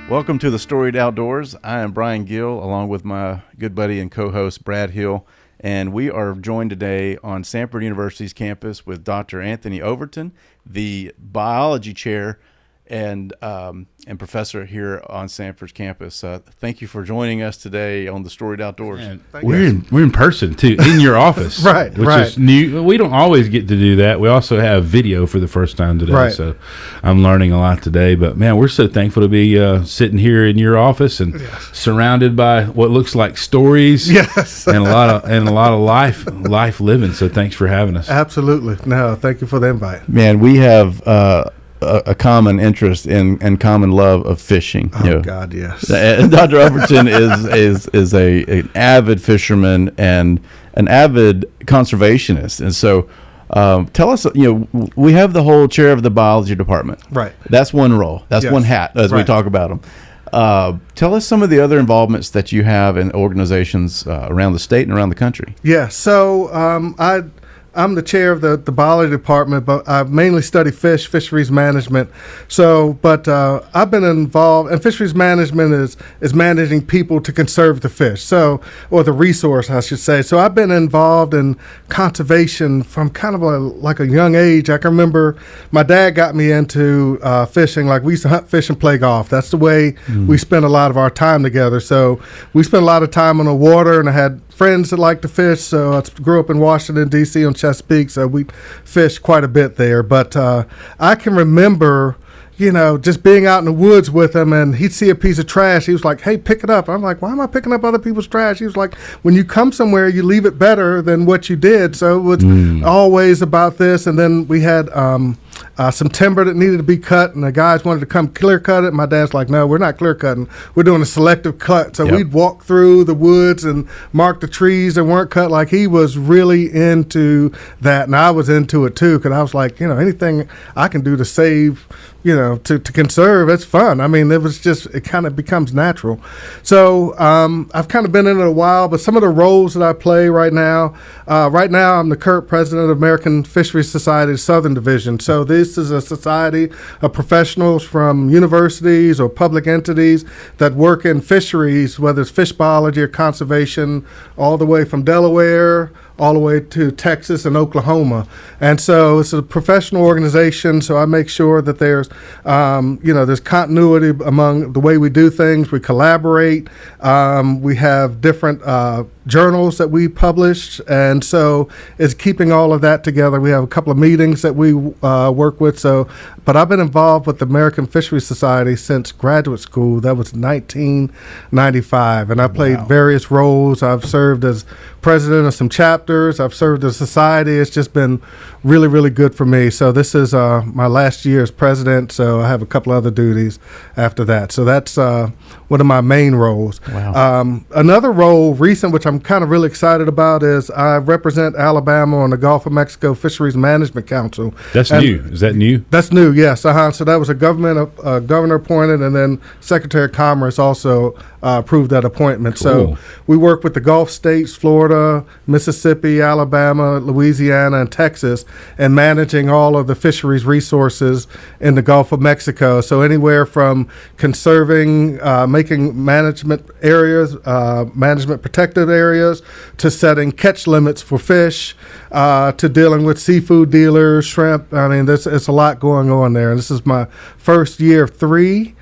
Welcome to the Storied Outdoors. I am Brian Gill, along with my good buddy and co-host Brad Hill, and we are joined today on Samford University's campus with Dr. Anthony Overton, the biology chair and professor here on Samford's campus. Thank you for joining us today on the Storied Outdoors. Man, we're in person too, in your office, right? Which is new. We don't always get to do that. We also have video for the first time today, so I'm learning a lot today. But man, we're so thankful to be sitting here in your office and surrounded by what looks like stories, and a lot of life living. So thanks for having us. Absolutely. No, thank you for the invite. Man, we have a common interest and common love of fishing. Oh God, yes. And Dr. Overton is an avid fisherman and an avid conservationist, and so tell us. We have the whole chair of the biology department. Right. That's one role. That's one hat as we talk about them. Tell us some of the other involvements that you have in organizations around the state and around the country. Yeah. So I'm the chair of the biology department, but I mainly study fisheries management. But I've been involved, and fisheries management is managing people to conserve the fish, or the resource, I should say. So I've been involved in conservation from kind of like a young age. I can remember my dad got me into fishing. Like, we used to hunt, fish, and play golf. That's the way we spent a lot of our time together. So we spent a lot of time on the water, and I had friends that like to fish. So I grew up in Washington, D.C. on Chesapeake, so we fished quite a bit there. But I can remember, just being out in the woods with him, and he'd see a piece of trash. He was like, "Hey, pick it up." I'm like, "Why am I picking up other people's trash?" He was like, "When you come somewhere, you leave it better than what you did." So it was always about this. And then we had some timber that needed to be cut, and the guys wanted to come clear cut it. My dad's like, "No, we're not clear cutting. We're doing a selective cut." So we'd walk through the woods and mark the trees that weren't cut. Like, he was really into that, and I was into it too, because I was like, anything I can do to save, to conserve, it's fun. I mean, it kind of becomes natural. So I've kind of been in it a while, but some of the roles that I play right now, I'm the current president of American Fisheries Society Southern Division. So this is a society of professionals from universities or public entities that work in fisheries, whether it's fish biology or conservation, all the way from Delaware all the way to Texas and Oklahoma. And so it's a professional organization, so I make sure that there's continuity among the way we do things. We collaborate. We have different journals that we publish, and so it's keeping all of that together. We have a couple of meetings that we work with. But I've been involved with the American Fisheries Society since graduate school. That was 1995, and I played various roles. I've served as president of some chapters. I've served as society. It's just been really, really good for me. So this is my last year as president, so I have a couple other duties after that. So that's one of my main roles. Wow. Another role recent, which I'm kind of really excited about, is I represent Alabama on the Gulf of Mexico Fisheries Management Council. That's new. Is that new? That's new, yes. So that was a governor appointed, and then Secretary of Commerce also approved that appointment. Cool. So we work with the Gulf states, Florida, Mississippi, Alabama, Louisiana, and Texas, and managing all of the fisheries resources in the Gulf of Mexico. So anywhere from conserving, making management areas, management protected areas, to setting catch limits for fish, to dealing with seafood dealers, shrimp. I mean, it's a lot going on there. And this is my first year of 3.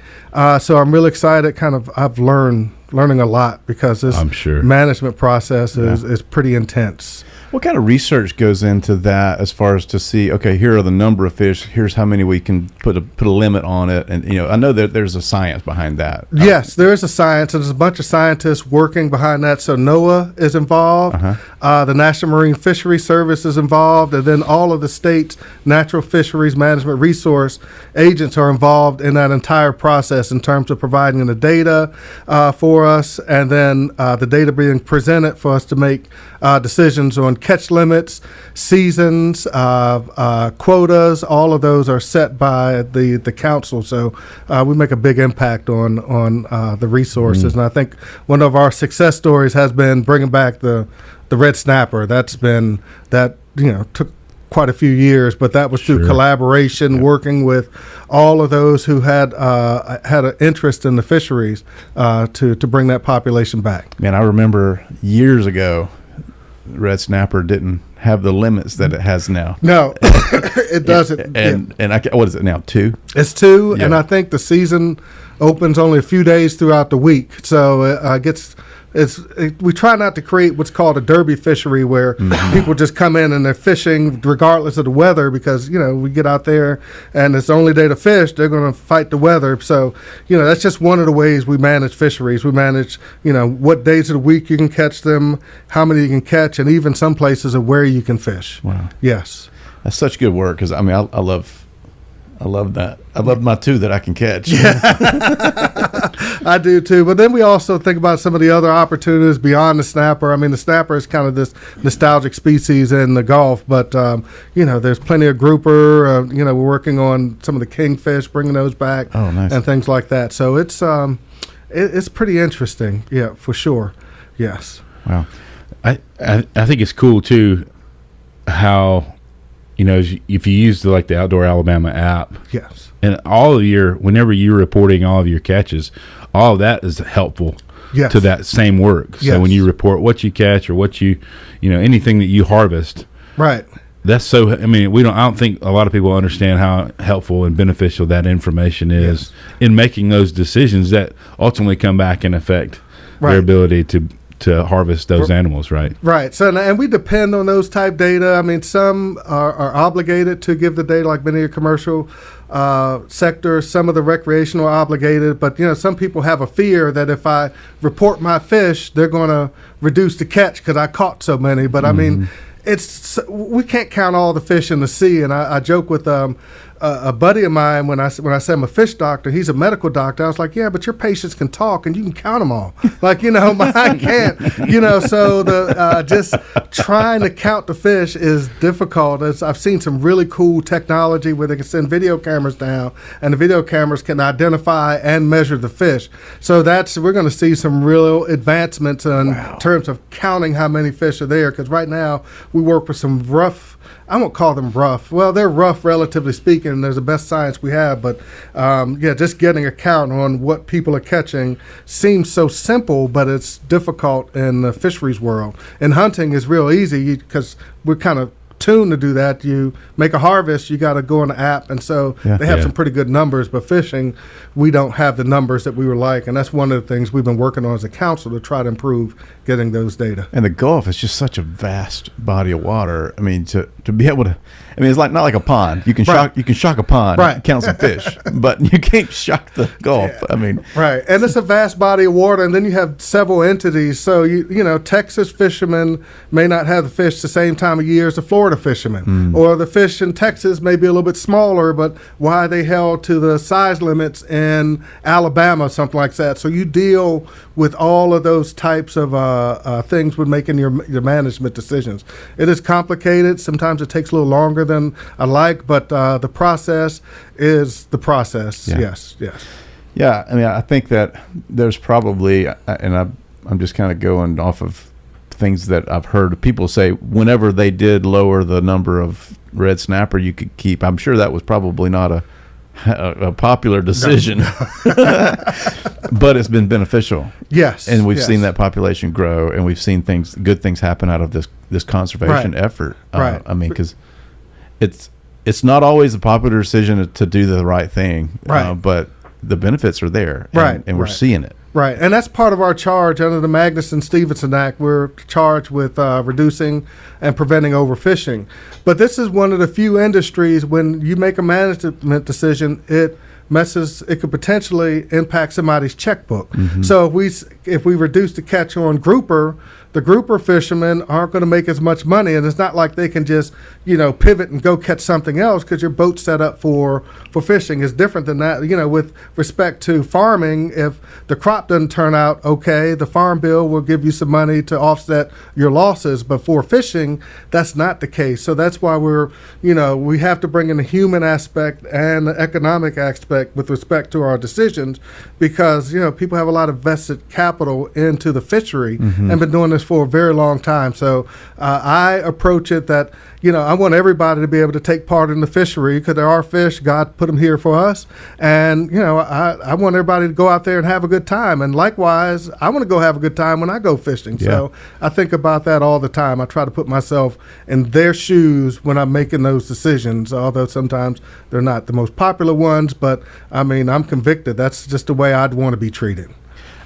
So I'm really excited. I've learning a lot, because this management process is pretty intense. What kind of research goes into that, as far as to see, okay, here are the number of fish, here's how many we can put a limit on it, and I know that there's a science behind that. Yes, there is a science, and there's a bunch of scientists working behind that. So NOAA is involved. The National Marine Fisheries Service is involved, and then all of the state's natural fisheries management resource agents are involved in that entire process in terms of providing the data for us, and then the data being presented for us to make decisions on catch limits, seasons, quotas. All of those are set by the council, so we make a big impact on the resources. And I think one of our success stories has been bringing back the red snapper. Took quite a few years, but that was through collaboration, working with all of those who had an interest in the fisheries to bring that population back. Man, I remember years ago, red snapper didn't have the limits that it has now. No, it doesn't. And what is it now? 2? It's 2, and I think the season opens only a few days throughout the week, so it gets. We try not to create what's called a derby fishery where people just come in and they're fishing regardless of the weather, because we get out there and it's the only day to fish, they're going to fight the weather. So that's just one of the ways we manage fisheries. We manage what days of the week you can catch them, how many you can catch, and even some places of where you can fish. Wow. Yes, that's such good work, because I love that. I love my 2 that I can catch. Yeah. I do too. But then we also think about some of the other opportunities beyond the snapper. I mean, the snapper is kind of this nostalgic species in the Gulf, but there's plenty of grouper. We're working on some of the kingfish, bringing those back. Oh, nice. And things like that. So it's pretty interesting. Yeah, for sure. Yes. Wow. I think it's cool too how if you use the Outdoor Alabama app, yes, and whenever you're reporting all of your catches, all of that is helpful to that same work. So when you report what you catch or what anything that you harvest, right? That's so. I mean, I don't think a lot of people understand how helpful and beneficial that information is in making those decisions that ultimately come back and affect their ability to harvest those animals, right? Right. So, and we depend on those type data. I mean, some are obligated to give the data, like many commercial sectors. Some of the recreational are obligated, but some people have a fear that if I report my fish, they're going to reduce the catch because I caught so many. But I mean, we can't count all the fish in the sea. And I joke with a buddy of mine when I say I'm a fish doctor. He's a medical doctor. I was like, yeah, but your patients can talk and you can count them all. Mine can't. So the just trying to count the fish is difficult. I've seen some really cool technology where they can send video cameras down, and the video cameras can identify and measure the fish. So we're going to see some real advancements in terms of counting how many fish are there. Because right now we work with some rough. I won't call them rough. Well, they're rough, relatively speaking. There's the best science we have. But, just getting a count on what people are catching seems so simple, but it's difficult in the fisheries world. And hunting is real easy because we're kind of tuned to do that. You make a harvest, you got to go on the app, and so they have some pretty good numbers. But fishing, we don't have the numbers that we would like, and that's one of the things we've been working on as a council to try to improve getting those data. And the Gulf is just such a vast body of water. I mean, to be able to, it's not like a pond. You can shock a pond, count some fish, but you can't shock the Gulf. Right, and it's a vast body of water, and then you have several entities. So Texas fishermen may not have the fish the same time of year as the Florida fishermen, or the fish in Texas may be a little bit smaller, but why are they held to the size limits in Alabama, something like that? So you deal with all of those types of things when making your management decisions. It is complicated. Sometimes it takes a little longer than I like, but the process is the process. Yes. Yeah, I think that there's probably, and I'm just kind of going off of things that I've heard people say, whenever they did lower the number of red snapper you could keep, I'm sure that was probably not a popular decision, but it's been beneficial. Yes, and we've seen that population grow, and we've seen good things happen out of this conservation effort. Because it's not always a popular decision to do the right thing, but the benefits are there, and we're seeing it. Right, and that's part of our charge under the Magnuson-Stevenson Act. We're charged with reducing and preventing overfishing. But this is one of the few industries when you make a management decision, it could potentially impact somebody's checkbook. So if we if we reduce the catch on grouper, the grouper fishermen aren't going to make as much money, and it's not like they can just, pivot and go catch something else because your boat's set up for fishing. It's different than that. With respect to farming, if the crop doesn't turn out okay, the farm bill will give you some money to offset your losses. But for fishing, that's not the case. So that's why we have to bring in the human aspect and the economic aspect with respect to our decisions, because people have a lot of vested capital into the fishery and been doing this for a very long time. So I approach it that I want everybody to be able to take part in the fishery, because there are fish. God put them here for us, and I want everybody to go out there and have a good time. And likewise, I want to go have a good time when I go fishing. Yeah. So I think about that all the time. I try to put myself in their shoes when I'm making those decisions, although sometimes they're not the most popular ones. But I'm convicted. That's just the way I'd want to be treated.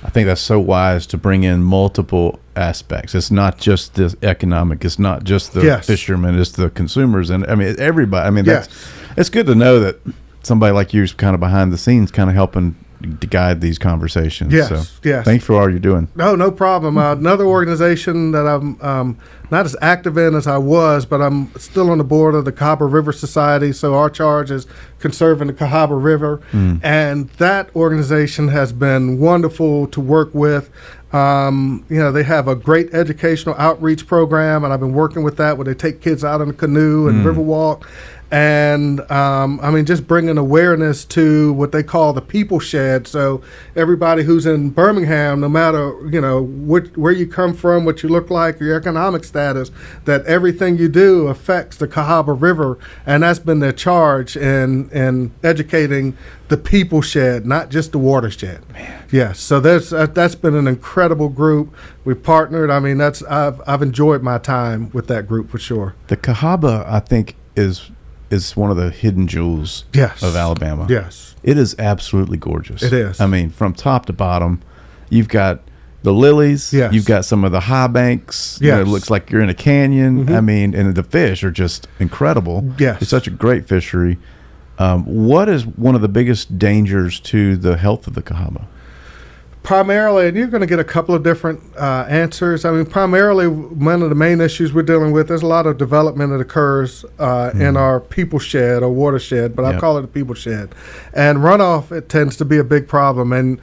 I think that's so wise to bring in multiple aspects. It's not just the economic. It's not just the fishermen. It's the consumers, and everybody. It's good to know that somebody like you is kind of behind the scenes, kind of helping to guide these conversations. Yes. Thanks for all you're doing. No problem. Another organization that I'm not as active in as I was, but I'm still on the board of the Cahaba River Society. So our charge is conserving the Cahaba River, and that organization has been wonderful to work with. They have a great educational outreach program, and I've been working with that, where they take kids out on a canoe and river walk. And just bringing awareness to what they call the people shed. So everybody who's in Birmingham, no matter where you come from, what you look like, your economic status, that everything you do affects the Cahaba River, and that's been their charge in educating the people shed, not just the watershed. Man. Yes, so that's been an incredible group. We partnered. I've enjoyed my time with that group for sure. The Cahaba, I think, is one of the hidden jewels of Alabama. Yes. It is absolutely gorgeous. It is. From top to bottom, you've got the lilies. Yes. You've got some of the high banks. Yes. It looks like you're in a canyon. And the fish are just incredible. Yes. It's such a great fishery. What is one of the biggest dangers to the health of the Cahaba? Primarily, and you're going to get a couple of different answers. Primarily, one of the main issues we're dealing with, there's a lot of development that occurs in our people shed or watershed, but I call it a people shed. And runoff, it tends to be a big problem. And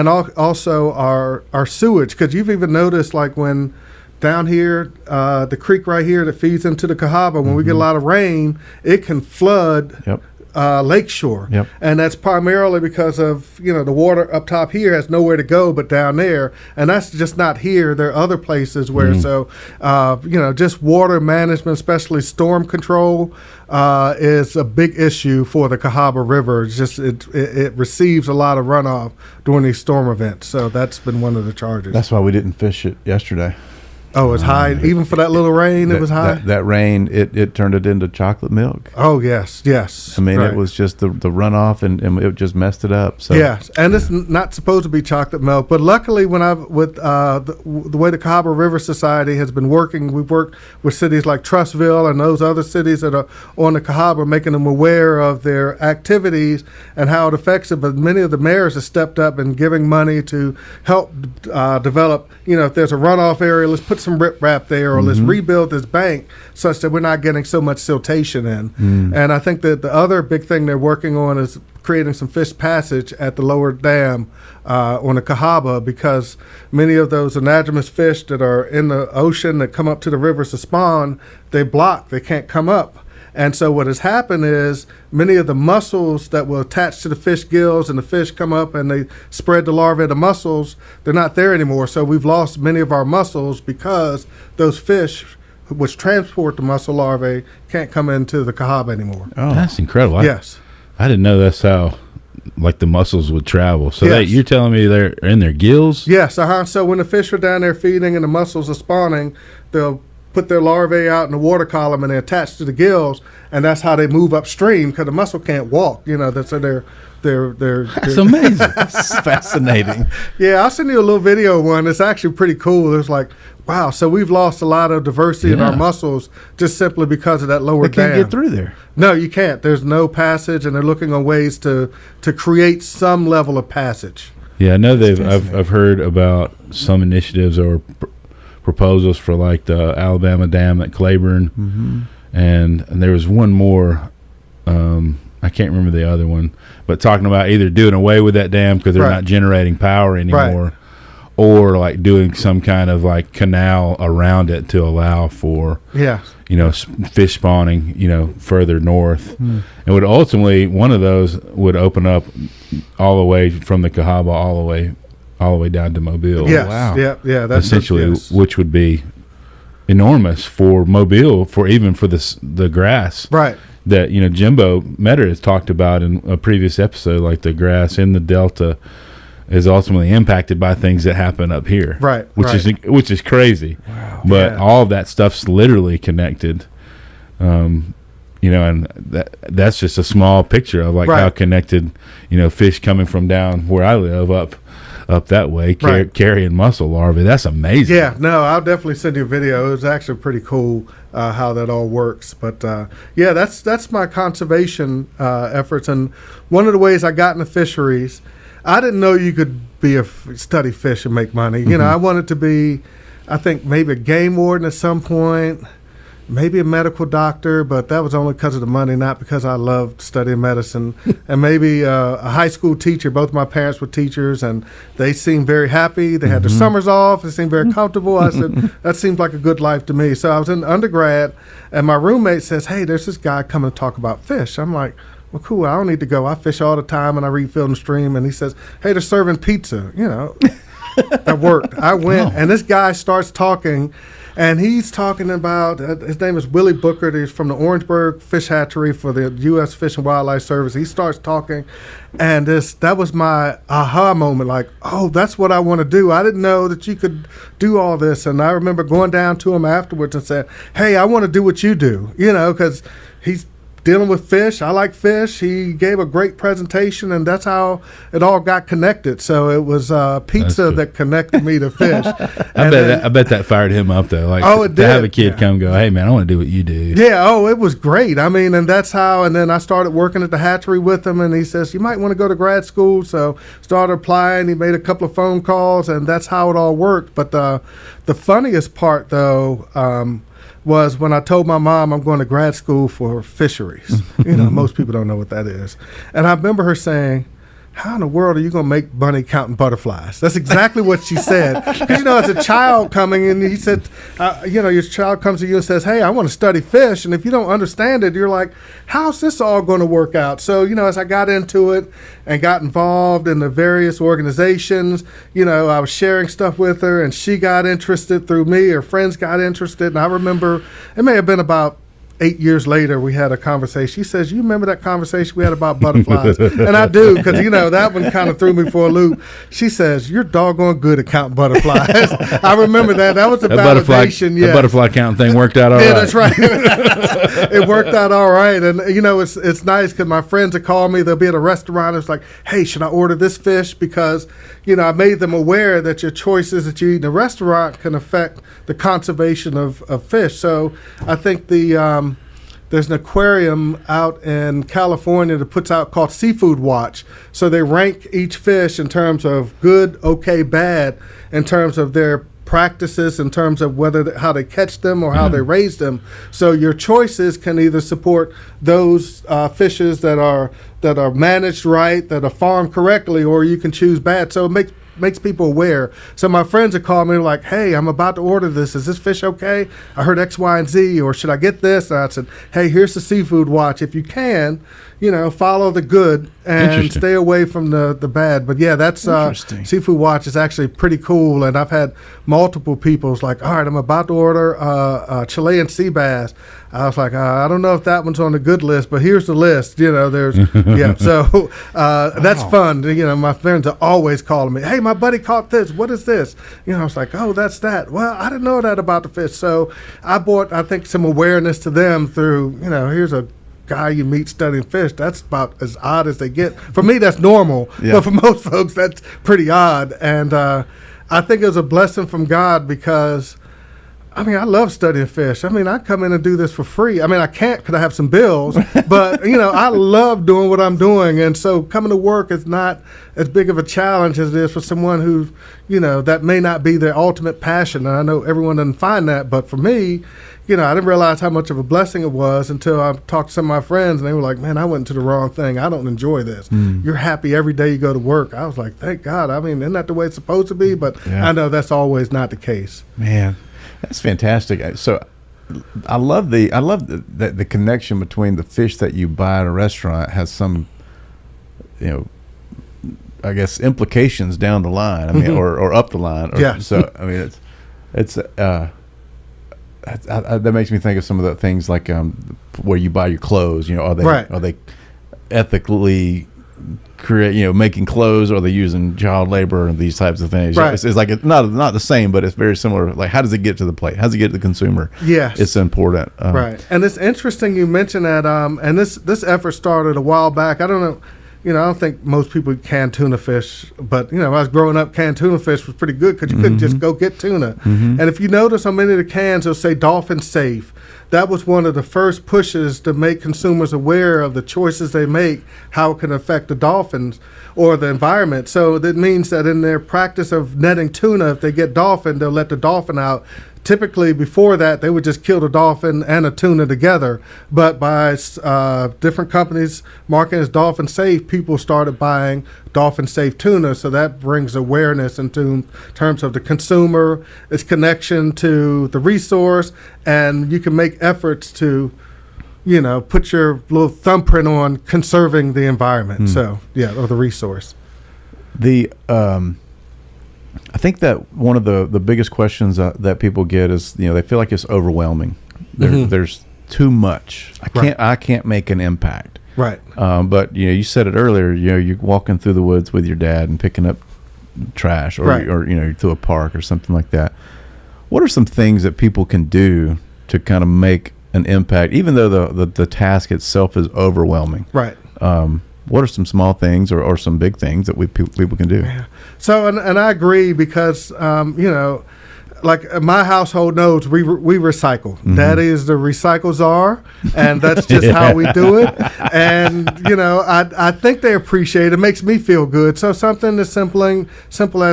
also our sewage, because you've even noticed, like when down here, the creek right here that feeds into the Cahaba, when we get a lot of rain, it can flood lakeshore. Yep. And that's primarily because of, the water up top here has nowhere to go but down there. And that's just not here. There are other places where, just water management, especially storm control, is a big issue for the Cahaba River. It's just it receives a lot of runoff during these storm events. So that's been one of the charges. That's why we didn't fish it yesterday. Oh, it's high. Even for that little rain, it was high? That rain, it turned it into chocolate milk. Oh, yes. It was just the runoff, and it just messed it up. So. Yes, and it's not supposed to be chocolate milk. But luckily, with the way the Cahaba River Society has been working, we've worked with cities like Trussville and those other cities that are on the Cahaba, making them aware of their activities and how it affects it. But many of the mayors have stepped up and giving money to help develop, if there's a runoff area, let's put some riprap there, or let's rebuild this bank such that we're not getting so much siltation in. And I think that the other big thing they're working on is creating some fish passage at the lower dam on the Cahaba, because many of those anadromous fish that are in the ocean that come up to the rivers to spawn, they can't come up. And so what has happened is many of the mussels that were attached to the fish gills, and the fish come up and they spread the larvae of the mussels, they're not there anymore. So we've lost many of our mussels because those fish which transport the mussel larvae can't come into the Cahaba anymore. Oh, that's incredible. Yes. I didn't know that's how the mussels would travel. So you're telling me they're in their gills? Yes. So when the fish are down there feeding and the mussels are spawning, they'll put their larvae out in the water column and they're attached to the gills, and that's how they move upstream, because the mussel can't walk. So that's amazing. That's fascinating. Yeah, I'll send you a little video one. It's actually pretty cool. It's like, wow, so we've lost a lot of diversity in our mussels just simply because of that lower dam. They can't get through there. No, you can't. There's no passage, and they're looking on ways to create some level of passage. Yeah, I know I've heard about some initiatives or proposals for like the Alabama Dam at Claiborne, and there was one more. I can't remember the other one, but talking about either doing away with that dam because they're not generating power anymore, or like doing some kind of like canal around it to allow for fish spawning further north, and would ultimately one of those would open up all the way from the Cahaba all the way down to Mobile. Yes. Wow. Yeah. That's essentially which would be enormous for Mobile, for the grass. Right. That Jimbo Metter has talked about in a previous episode, like the grass in the Delta is ultimately impacted by things that happen up here, right? Which is crazy. Wow. But all of that stuff's literally connected, and that's just a small picture of like how connected fish coming from down where I live up that way carrying mussel larvae. That's amazing. Yeah, no, I'll definitely send you a video. It was actually pretty cool how that all works. But that's my conservation efforts. And one of the ways I got into fisheries, I didn't know you could study fish and make money. I wanted to be, I think, maybe a game warden at some point, maybe a medical doctor, but that was only because of the money, not because I loved studying medicine. And maybe a high school teacher. Both my parents were teachers, and they seemed very happy. They had their summers off. They seemed very comfortable. I said, that seemed like a good life to me. So I was in undergrad, and my roommate says, hey, there's this guy coming to talk about fish. I'm like, well, cool, I don't need to go. I fish all the time, and I refill the stream. And he says, hey, they're serving pizza. That worked. I went, and this guy starts talking, and he's talking about, his name is Willie Booker. He's from the Orangeburg Fish Hatchery for the U.S. Fish and Wildlife Service. He starts talking, and that was my aha moment, like, oh, that's what I want to do. I didn't know that you could do all this. And I remember going down to him afterwards and saying, hey, I want to do what you do, because he's dealing with fish. I like fish. He gave a great presentation, and that's how it all got connected. So it was pizza that connected me to fish. I bet that fired him up though. Like, it did. To have a kid come go, hey man, I want to do what you do. Yeah. Oh, it was great. I mean, and that's how. And then I started working at the hatchery with him, and he says you might want to go to grad school. So started applying. He made a couple of phone calls, and that's how it all worked. But the funniest part though. Was when I told my mom I'm going to grad school for fisheries. Most people don't know what that is. And I remember her saying, how in the world are you going to make money counting butterflies? That's exactly what she said. Because, as a child coming in, he said, your child comes to you and says, hey, I want to study fish. And if you don't understand it, you're like, how's this all going to work out? So, as I got into it and got involved in the various organizations, I was sharing stuff with her, and she got interested through me. Her friends got interested. And I remember it may have been about 8 years later, we had a conversation. She says, you remember that conversation we had about butterflies? And I do, because, that one kind of threw me for a loop. She says, you're doggone good at counting butterflies. I remember that. That was a validation. The butterfly count thing worked out all right. Yeah, that's right. It worked out all right. And, it's nice because my friends will call me. They'll be at a restaurant. It's like, hey, should I order this fish? Because, I made them aware that your choices that you eat in a restaurant can affect the conservation of fish. So I think there's an aquarium out in California that puts out called Seafood Watch. So they rank each fish in terms of good, okay, bad, in terms of their practices, in terms of how they catch them or how they raise them. So your choices can either support those fishes that are managed right, that are farmed correctly, or you can choose bad. So it makes people aware. So my friends would call me like, hey, I'm about to order this. Is this fish okay? I heard X, Y, and Z, or should I get this? And I said, hey, here's the Seafood Watch. If you can, follow the good and stay away from the bad. But yeah, that's Seafood Watch is actually pretty cool. And I've had multiple people like, all right, I'm about to order Chilean sea bass. I was like, I don't know if that one's on the good list, but here's the list. There's, yeah. So that's fun. My friends are always calling me, hey, my buddy caught this. What is this? I was like, oh, that's that. Well, I didn't know that about the fish. So I brought, I think, some awareness to them through, here's a guy you meet studying fish. That's about as odd as they get. For me, that's normal. Yeah. But for most folks, that's pretty odd. And I think it was a blessing from God because I mean, I love studying fish. I mean, I come in and do this for free. I mean, I can't because I have some bills, but, I love doing what I'm doing. And so coming to work is not as big of a challenge as it is for someone who, that may not be their ultimate passion. And I know everyone doesn't find that, but for me, I didn't realize how much of a blessing it was until I talked to some of my friends, and they were like, man, I went to the wrong thing. I don't enjoy this. You're happy every day you go to work. I was like, thank God. I mean, isn't that the way it's supposed to be? But I know that's always not the case. Man, that's fantastic. So I love the connection between the fish that you buy at a restaurant has some, I guess implications down the line. I mean, or up the line. So I mean, it's that makes me think of some of the things like where you buy your clothes. Are they ethically making clothes, or are they using child labor and these types of things? Right. It's like it's not the same, but it's very similar. Like, how does it get to the plate? How does it get to the consumer? Yes, it's important. Right, and it's interesting you mentioned that. And this effort started a while back. I don't know. I don't think most people can tuna fish, but, when I was growing up, canned tuna fish was pretty good because you couldn't just go get tuna. And if you notice on many of the cans, it'll say dolphin safe. That was one of the first pushes to make consumers aware of the choices they make, how it can affect the dolphins or the environment. So that means that in their practice of netting tuna, if they get dolphin, they'll let the dolphin out. Typically, before that, they would just kill the dolphin and a tuna together. But by different companies marketing as dolphin safe, people started buying dolphin safe tuna. So that brings awareness into terms of the consumer, its connection to the resource, and you can make efforts to, put your little thumbprint on conserving the environment. So, or the resource. I think that one of the biggest questions that people get is, they feel like it's overwhelming. There's too much. I can't make an impact. Right. But you said it earlier. You're walking through the woods with your dad and picking up trash, or you're through a park or something like that. What are some things that people can do to kind of make an impact, even though the task itself is overwhelming? Right. What are some small things or some big things that people can do? Yeah. So, and I agree because, like my household knows we recycle. Daddy is the recycle czar, and that's just how we do it. And, I think they appreciate it. It makes me feel good. So something as simple as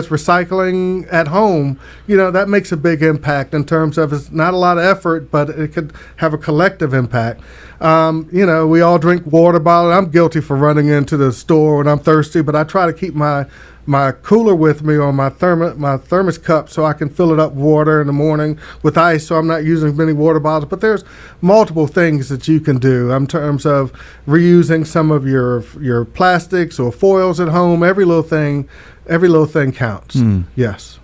recycling at home, that makes a big impact in terms of it's not a lot of effort, but it could have a collective impact. We all drink water bottles. I'm guilty for running into the store when I'm thirsty, but I try to keep my cooler with me, or my thermos cup, so I can fill it up with water in the morning with ice, so I'm not using many water bottles. But there's multiple things that you can do in terms of reusing some of your plastics or foils at home. Every little thing counts. Yes.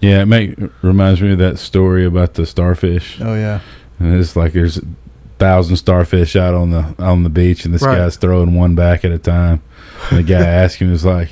Yeah, it reminds me of that story about the starfish. Oh yeah. And it's like there's 1,000 starfish out on the beach, and this guy's throwing one back at a time. And the guy asked him, he was like,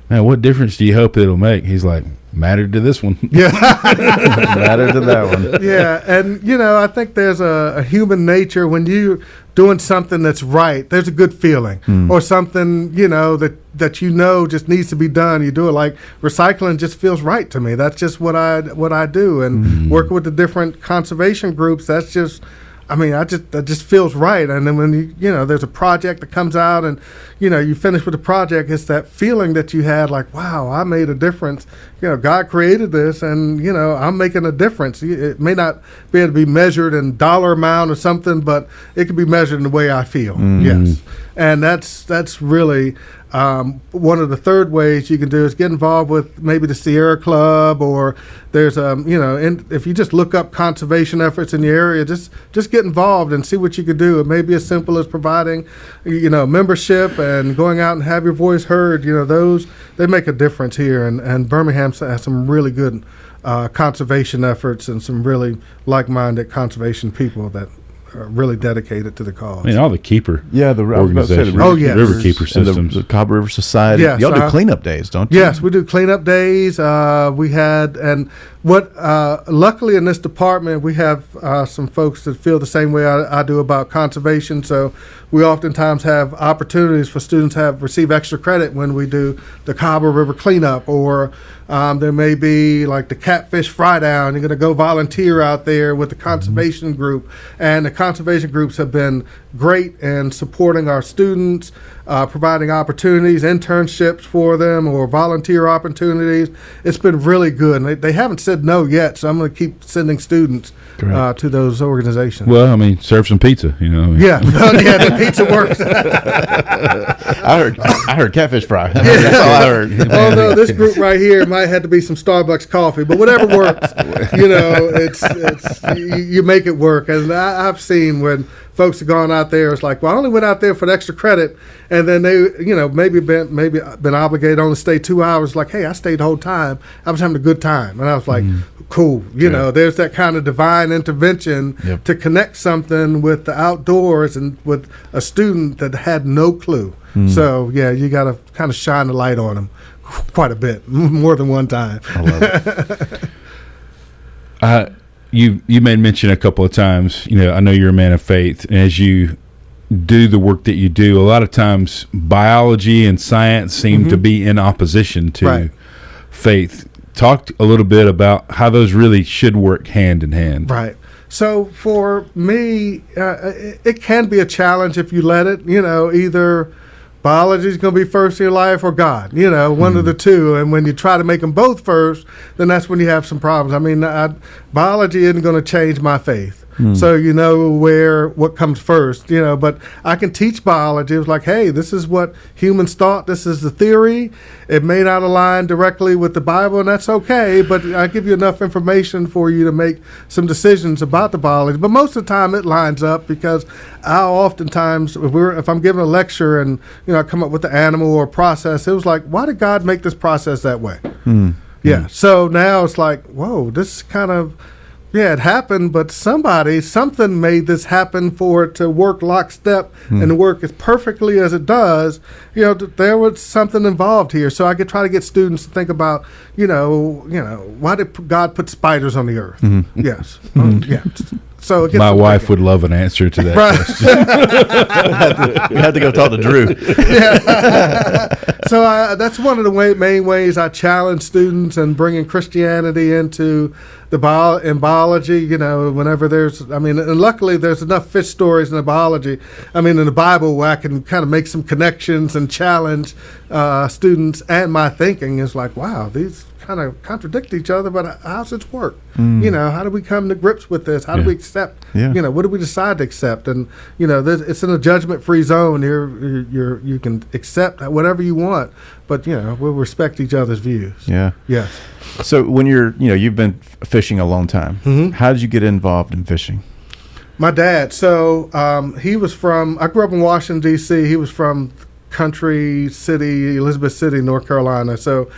man, what difference do you hope it'll make? He's like, mattered to this one. Yeah. Mattered to that one. Yeah. And, I think there's a human nature when you're doing something that's right, there's a good feeling, or something, that just needs to be done. You do it. Like recycling just feels right to me. That's just what I do. And working with the different conservation groups, that's just, that just feels right. And then when there's a project that comes out and, you finish with the project, it's that feeling that you had like, wow, I made a difference. God created this, and, I'm making a difference. It may not be able to be measured in dollar amount or something, but it can be measured in the way I feel. Yes. And that's really one of the third ways you can do is get involved with maybe the Sierra Club, or there's if you just look up conservation efforts in your area, just get involved and see what you can do. It may be as simple as providing membership and going out and have your voice heard. Those, they make a difference here, and Birmingham has some really good conservation efforts and some really like-minded conservation people that are really dedicated to the cause. All the keeper organizations. River keeper systems. The Cahaba River Society. Yes, y'all do cleanup days, don't you? Yes, we do cleanup days. We had, and Luckily in this department, we have some folks that feel the same way I do about conservation. So we oftentimes have opportunities for students to receive extra credit when we do the Cahaba River cleanup, or there may be like the catfish fry down. You're going to go volunteer out there with the conservation group, and the conservation groups have been great in supporting our students, providing opportunities, internships for them, or volunteer opportunities. It's been really good, and they haven't said no yet, so I'm going to keep sending students to those organizations. Well, I mean, serve some pizza, you know. Yeah, yeah, the pizza works. I heard catfish fry. That's all I heard. Oh no, this group right here might have to be some Starbucks coffee, but whatever works, you know, you make it work. And I've seen when folks have gone out there, it's like, well, I only went out there for the extra credit, and then they, you know, maybe been obligated only to stay 2 hours. Like, hey, I stayed the whole time. I was having a good time, and I was like, cool. You know, there's that kind of divine intervention to connect something with the outdoors and with a student that had no clue. So yeah, you got to kind of shine the light on them quite a bit, more than one time. I love it. You made mention a couple of times, you know, I know you're a man of faith, and as you do the work that you do, a lot of times biology and science seem to be in opposition to faith. Talk a little bit about how those really should work hand in hand. Right. So for me, it can be a challenge if you let it, you know, either biology is going to be first in your life or God, you know, one of the two. And when you try to make them both first, then that's when you have some problems. I mean, biology isn't going to change my faith. So you know what comes first, you know, but I can teach biology. It was like, hey, this is what humans thought. This is the theory. It may not align directly with the Bible, and that's okay, but I give you enough information for you to make some decisions about the biology. But most of the time it lines up, because I oftentimes, if I'm giving a lecture and, you know, I come up with the animal or process, it was like, why did God make this process that way? Yeah. So now it's like, whoa, this kind of, yeah, it happened, but something made this happen for it to work lockstep and to work as perfectly as it does. You know, there was something involved here. So I could try to get students to think about, you know, why did God put spiders on the earth? Yes. Yeah. So my wife would love an answer to that question. We had to go talk to Drew. So that's one of the main ways I challenge students and bringing Christianity into in biology. You know, whenever and luckily there's enough fish stories in the biology, in the Bible, where I can kind of make some connections and challenge students, and my thinking is like, wow, these kind of contradict each other, but how's it work? You know, how do we come to grips with this? How do we accept? You know, what do we decide to accept? And you know, it's in a judgment-free zone. You can accept whatever you want, but you know, we'll respect each other's views. Yeah. Yes. So when you've been fishing a long time. How did you get involved in fishing? My dad. So I grew up in Washington, D.C. He was from country city, Elizabeth City, North Carolina. So.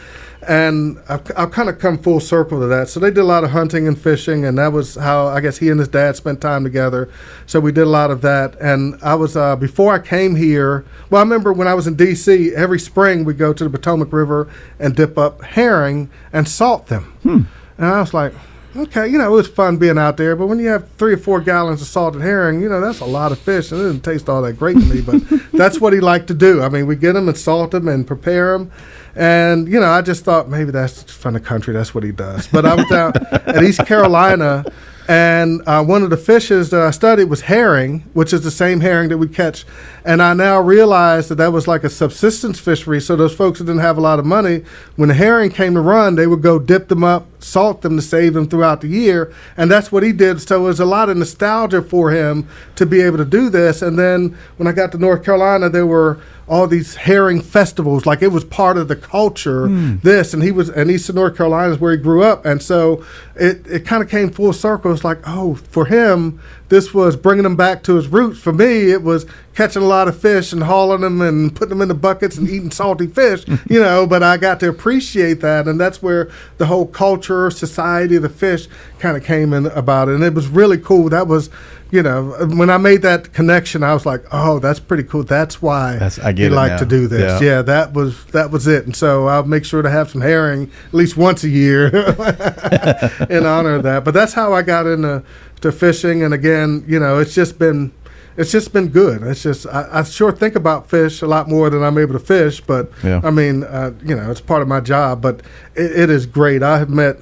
And I've kind of come full circle to that. So they did a lot of hunting and fishing, and that was how I guess he and his dad spent time together. So we did a lot of that. And I was, before I came here, well, I remember when I was in D.C., every spring we'd go to the Potomac River and dip up herring and salt them. And I was like, okay, you know, it was fun being out there, but when you have 3 or 4 gallons of salted herring, you know, that's a lot of fish, and it didn't taste all that great to me, but that's what he liked to do. I mean, we get them and salt them and prepare them. And, you know, I just thought maybe that's from the country. That's what he does. But I was down at East Carolina, and one of the fishes that I studied was herring, which is the same herring that we catch. And I now realize that was like a subsistence fishery. So those folks that didn't have a lot of money, when the herring came to run, they would go dip them up, salt them to save them throughout the year. And that's what he did. So it was a lot of nostalgia for him to be able to do this. And then when I got to North Carolina, there were all these herring festivals, like it was part of the culture. And Eastern North Carolina is where he grew up, and so it kind of came full circle. It's like, oh, for him, this was bringing them back to his roots. For me, it was catching a lot of fish and hauling them and putting them in the buckets and eating salty fish, but I got to appreciate that. And that's where the whole culture, society of the fish kind of came in about it. And it was really cool. That was, when I made that connection, I was like, oh, that's pretty cool. That's why you like to do this. Yeah, that was it. And so I'll make sure to have some herring at least once a year in honor of that. But that's how I got into fishing. And again, it's just been good. It's just I sure think about fish a lot more than I'm able to fish. But I mean, it's part of my job. But it is great. I have met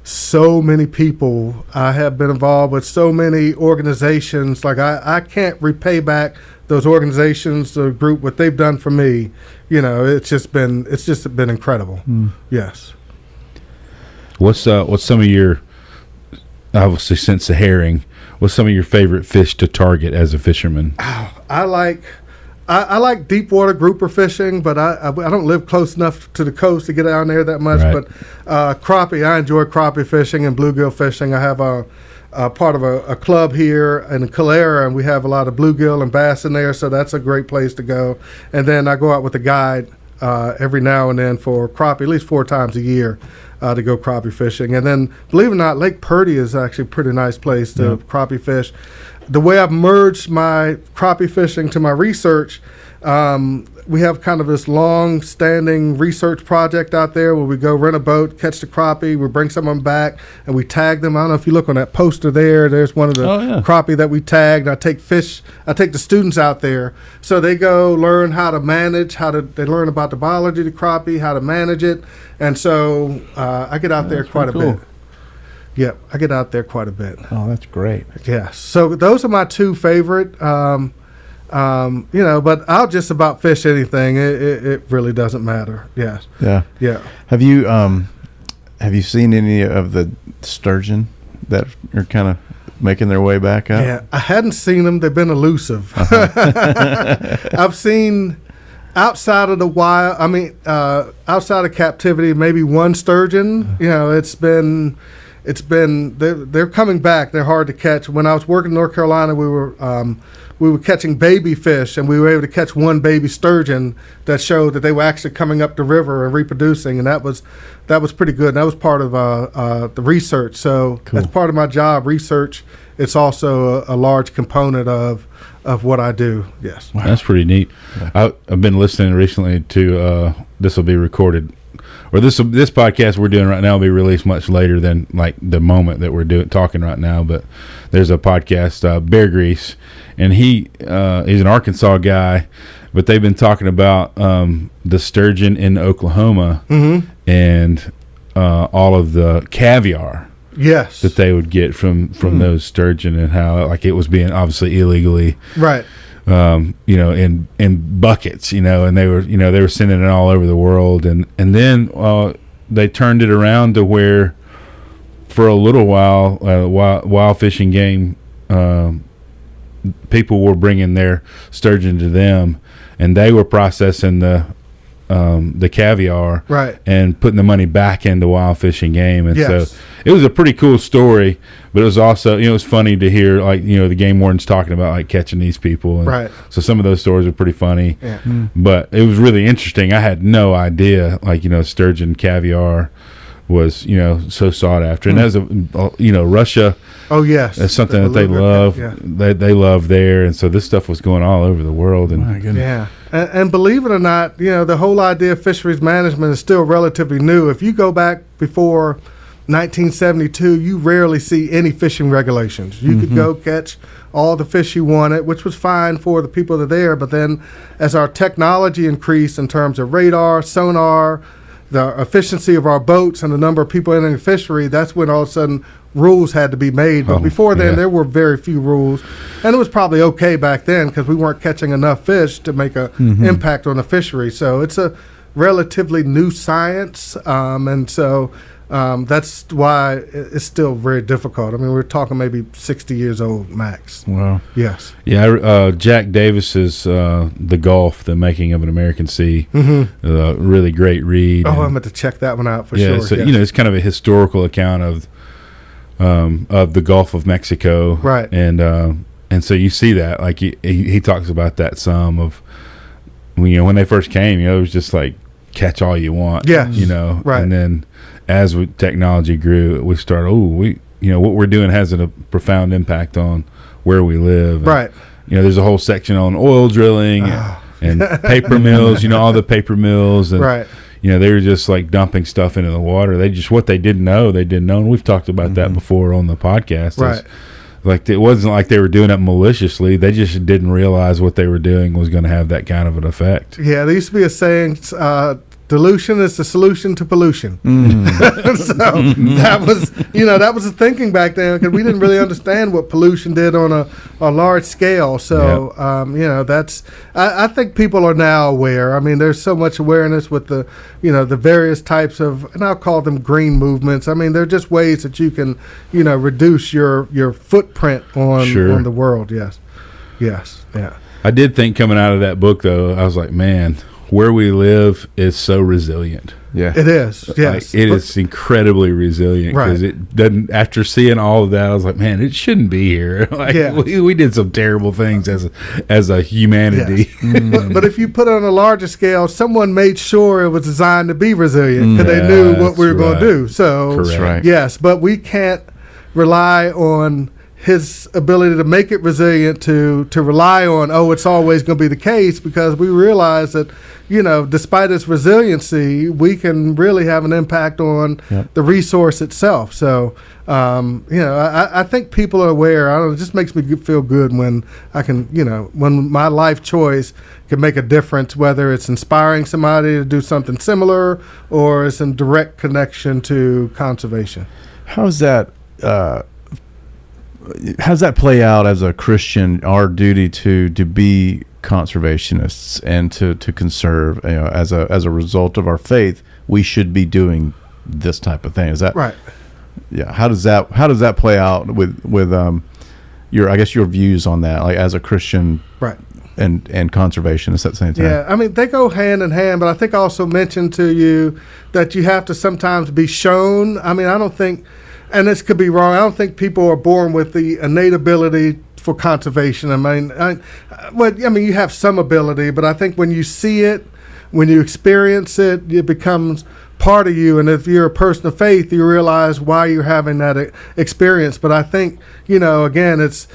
so many people. I have been involved with so many organizations. Like I can't repay back those organizations, the group, what they've done for me. It's just been incredible. Yes. What's some of your, obviously since the herring, what's some of your favorite fish to target as a fisherman? I like deep water grouper fishing, but I don't live close enough to the coast to get down there that much. Right. But crappie, I enjoy crappie fishing and bluegill fishing. I have a part of a club here in Calera, and we have a lot of bluegill and bass in there, so that's a great place to go. And then I go out with a guide every now and then for crappie, at least 4 times a year to go crappie fishing. And then, believe it or not, Lake Purdy is actually a pretty nice place to crappie fish. The way I've merged my crappie fishing to my research, we have kind of this long-standing research project out there where we go rent a boat, catch the crappie, we bring some of them back, and we tag them. I don't know if you look on that poster there. There's one of the crappie that we tagged. I take the students out there, so they go learn how to manage, they learn about the biology of the crappie, how to manage it, and so I get out there quite a bit. Yep, I get out there quite a bit. Oh, that's great. Yeah, so those are my 2 favorite. But I'll just about fish anything. It really doesn't matter. Yes. Yeah. Have you seen any of the sturgeon that are kind of making their way back up? Yeah, I hadn't seen them. They've been elusive. I've seen outside of the wild. I mean, outside of captivity, maybe 1 sturgeon. They're coming back. They're hard to catch. When I was working in North Carolina, we were catching baby fish, and we were able to catch 1 baby sturgeon that showed that they were actually coming up the river and reproducing, and that was pretty good. And that was part of the research. So as part of my job, research, it's also a large component of what I do. Yes. Wow. That's pretty neat. Yeah. I've been listening recently to this will be recorded. Or this podcast we're doing right now will be released much later than like the moment that we're talking right now. But there's a podcast, Bear Grease, and he's an Arkansas guy, but they've been talking about the sturgeon in Oklahoma and all of the caviar that they would get from those sturgeon, and how like it was being obviously illegally in buckets, and they were sending it all over the world, and then they turned it around to where for a little while wild fishing game people were bringing their sturgeon to them, and they were processing the caviar and putting the money back into wild fishing game. And so it was a pretty cool story, but it was also, it was funny to hear, like, the game wardens talking about like catching these people. And so some of those stories are pretty funny, but it was really interesting. I had no idea, like, sturgeon caviar was, so sought after. And as Russia, that's something that they love. They love there. And so this stuff was going all over the world. And my goodness. Yeah. And believe it or not, the whole idea of fisheries management is still relatively new. If you go back before 1972, you rarely see any fishing regulations. You could go catch all the fish you wanted, which was fine for the people that are there. But then as our technology increased in terms of radar, sonar, the efficiency of our boats, and the number of people in the fishery, that's when all of a sudden rules had to be made. But before then, there were very few rules. And it was probably okay back then because we weren't catching enough fish to make an impact on the fishery. So it's a relatively new science. And so that's why it's still very difficult. I mean, we're talking maybe 60 years old max. Wow. Yes. Yeah, Jack Davis's The Gulf, The Making of an American Sea, really great read. Oh, I'm going to check that one out for sure. So, it's kind of a historical account of the Gulf of Mexico, right? And so you see that, like he talks about that some of when they first came, it was just like catch all you want, right. And then as technology grew, we started, what we're doing has a profound impact on where we live, and, right? There's a whole section on oil drilling and paper mills, all the paper mills, and right. They were just like dumping stuff into the water. What they didn't know, and we've talked about that before on the podcast. Right. Like it wasn't like they were doing it maliciously. They just didn't realize what they were doing was going to have that kind of an effect. Yeah, there used to be a saying, dilution is the solution to pollution. So that was the thinking back then, because we didn't really understand what pollution did on a large scale. So I think people are now aware. I mean, there's so much awareness with the the various types of, and I'll call them green movements. I mean, they're just ways that you can reduce your footprint on the world. Yes, yeah. I did think coming out of that book though, I was like, man, where we live is so resilient. Yeah, it is. Yes, it is incredibly resilient, because it doesn't. After seeing all of that, I was like, man, it shouldn't be here. We did some terrible things as a humanity. Yes. But if you put it on a larger scale, someone made sure it was designed to be resilient, because they knew what we were going to do. So correct. Yes, but we can't rely on his ability to make it resilient to rely on, it's always going to be the case, because we realize that, despite its resiliency, we can really have an impact on the resource itself. So, I think people are aware. I don't know, it just makes me feel good when I can, when my life choice can make a difference, whether it's inspiring somebody to do something similar or it's in direct connection to conservation. How's that play out as a Christian, our duty to be conservationists and to conserve, as a result of our faith, we should be doing this type of thing? Is that right? Yeah. How does that play out with your views on that, like as a Christian, right? And conservationist at the same time. Yeah, I mean, they go hand in hand, but I think I also mentioned to you that you have to sometimes be shown. I mean, I don't think, and this could be wrong, I don't think people are born with the innate ability for conservation. I mean, you have some ability, but I think when you see it, when you experience it, it becomes part of you. And if you're a person of faith, you realize why you're having that experience. But I think, again, it's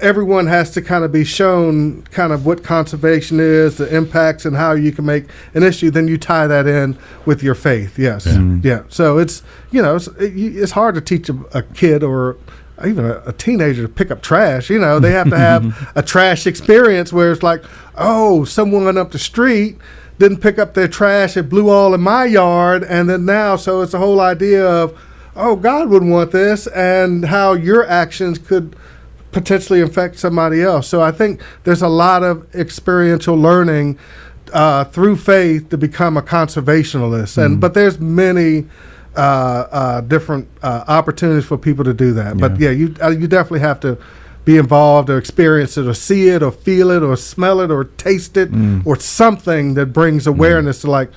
everyone has to kind of be shown kind of what conservation is, the impacts, and how you can make an issue. Then you tie that in with your faith. Yes. Yeah. So it's, it's hard to teach a kid or even a teenager to pick up trash. They have to have a trash experience where it's like, someone up the street didn't pick up their trash, it blew all in my yard, and then now, so it's the whole idea of, God would want this, and how your actions could potentially affect somebody else. So I think there's a lot of experiential learning through faith to become a conservationalist, but there's many different opportunities for people to do that. But you definitely have to be involved or experience it or see it or feel it or smell it or taste it or something that brings awareness to like,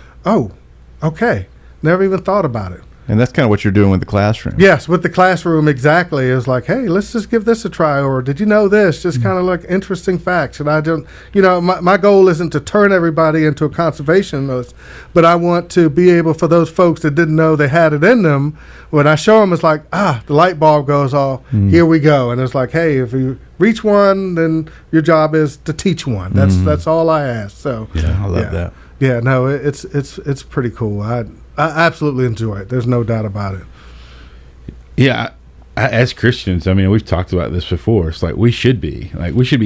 okay, never even thought about it. And that's kind of what you're doing with the classroom. Yes, with the classroom, exactly. It was like, hey, let's just give this a try, or did you know this? Just kind of like interesting facts. And I don't, my goal isn't to turn everybody into a conservationist, but I want to be able, for those folks that didn't know they had it in them, when I show them, it's like, the light bulb goes off, here we go. And it's like, hey, if you reach one, then your job is to teach one. That's all I ask. So yeah, I love that. Yeah, no, it's pretty cool. I absolutely enjoy it. There's no doubt about it. Yeah, as Christians, I mean, we've talked about this before. It's like we should be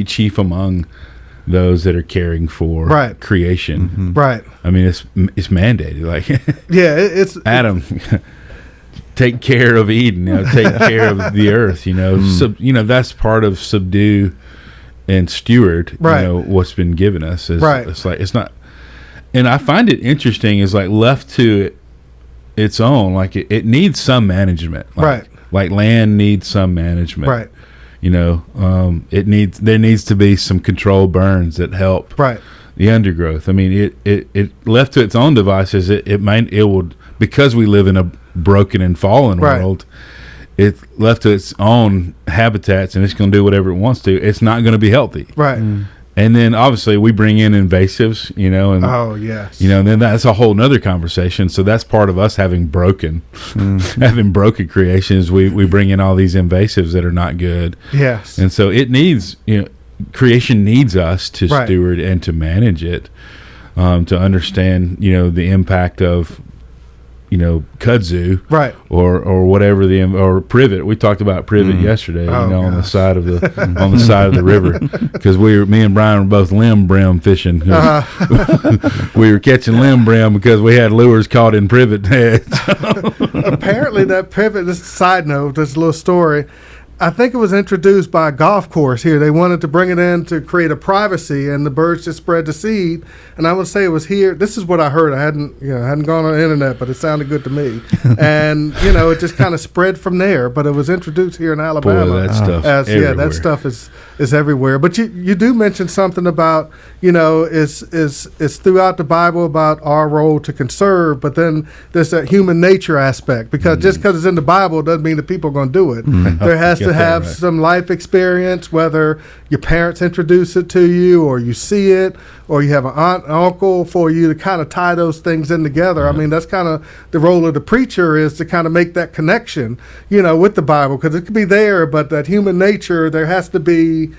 chief among those that are caring for creation. Right. I mean, it's mandated. Like, it's Adam, take care of Eden. Take care of the earth. That's part of subdue and steward. What's been given us. It's like it's not. And I find it interesting is like left to its own, like it needs some management. Like land needs some management. There needs to be some control burns that help the undergrowth. I mean, it left to its own devices, it would, because we live in a broken and fallen world, it's left to its own habitats and it's going to do whatever it wants to, it's not going to be healthy. Right. And then obviously we bring in invasives, and oh yes, and then that's a whole nother conversation. So that's part of us having broken creations. We bring in all these invasives that are not good. Yes. And so it needs, creation needs us to steward and to manage it, to understand, the impact of, kudzu, right, or whatever or privet. We talked about privet yesterday, on the side of the river, because me and Brian were both limb brim fishing. We were catching limb brim because we had lures caught in privet heads. Apparently, that privet. This side note, this little story. I think it was introduced by a golf course here. They wanted to bring it in to create a privacy, and the birds just spread the seed. And I would say it was here. This is what I heard. I hadn't gone on the internet, but it sounded good to me. And it just kind of spread from there. But it was introduced here in Alabama. Boy, that stuff that stuff is everywhere. But you do mention something about is throughout the Bible about our role to conserve. But then there's that human nature aspect, because just because it's in the Bible doesn't mean that people are going to do it. There has to have some life experience, whether your parents introduce it to you or you see it or you have an aunt and uncle, for you to kind of tie those things in together. I mean, that's kind of the role of the preacher, is to kind of make that connection, with the Bible, because it could be there, but that human nature, there has to be,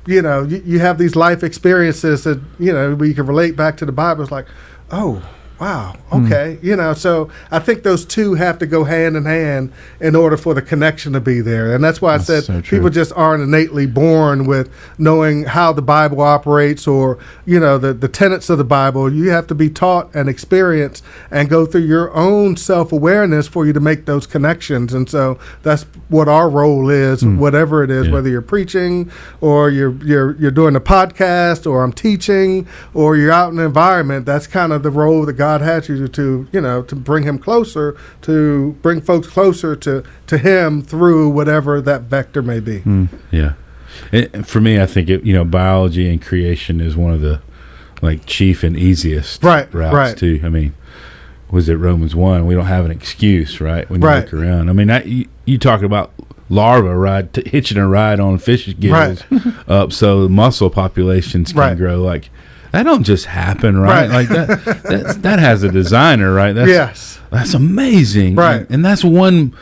you have these life experiences that, where you can relate back to the Bible. It's like, oh, wow. Okay. So I think those two have to go hand in hand in order for the connection to be there. And that's why I said so people just aren't innately born with knowing how the Bible operates, or, the tenets of the Bible. You have to be taught and experienced and go through your own self-awareness for you to make those connections. And so that's what our role is, whatever it is, whether you're preaching or you're doing a podcast, or I'm teaching, or you're out in the environment. That's kind of the role that God had you to bring him closer, to bring folks closer to him through whatever that vector may be. Yeah. And for me, I think biology and creation is one of the chief and easiest routes too. I mean, was it Romans 1? We don't have an excuse, right? When you look around. I mean, you talk about larva hitching a ride on fish gills up so the muscle populations can grow. That don't just happen, right? Like that has a designer, right? That's amazing, right? And that's one